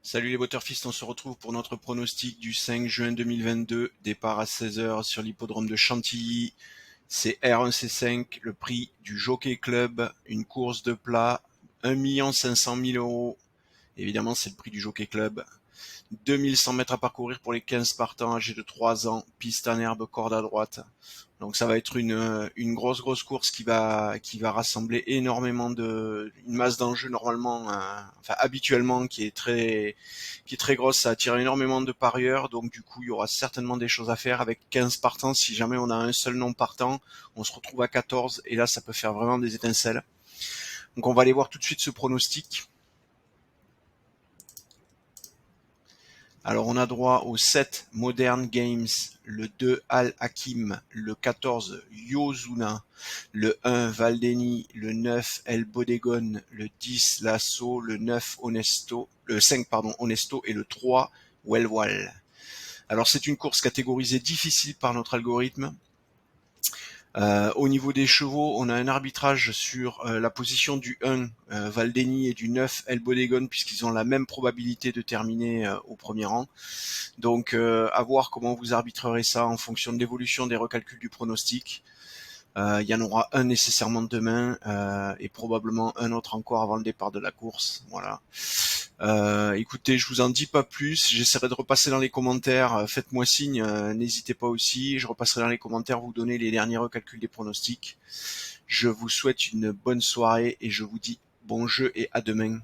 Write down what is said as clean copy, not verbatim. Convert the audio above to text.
Salut les Waterfist, on se retrouve pour notre pronostic du 5 juin 2022, départ à 16 heures sur l'hippodrome de Chantilly. C'est R1C5, le prix du Jockey Club, une course de plat, 1 500 000 euros. Évidemment, c'est le prix du Jockey Club. 2100 mètres à parcourir pour les 15 partants âgés de 3 ans, piste en herbe, corde à droite. Donc ça va être une grosse course qui va rassembler énormément une masse d'enjeux normalement, enfin habituellement qui est très grosse, ça attire énormément de parieurs, donc du coup il y aura certainement des choses à faire avec 15 partants. Si jamais on a un seul non partant, on se retrouve à 14 et là ça peut faire vraiment des étincelles. Donc on va aller voir tout de suite ce pronostic. Alors on a droit au 7 Modern Games, le 2 Al Hakim, le 14 Yozuna, le 1 Valdeni, le 9 El Bodegon, le 10 Lasso, le 9 Honesto, le 5 pardon Honesto et le 3 Wellwall. Alors c'est une course catégorisée difficile par notre algorithme. Au niveau des chevaux, on a un arbitrage sur la position du 1 Valdeni et du 9 El Bodegon puisqu'ils ont la même probabilité de terminer au premier rang. Donc à voir comment vous arbitrerez ça en fonction de l'évolution des recalculs du pronostic. Il y en aura un nécessairement demain et probablement un autre encore avant le départ de la course. Voilà. Écoutez, je vous en dis pas plus. J'essaierai de repasser dans les commentaires. Faites-moi signe, n'hésitez pas aussi. Je repasserai dans les commentaires vous donner les derniers recalculs des pronostics. Je vous souhaite une bonne soirée et je vous dis bon jeu et à demain.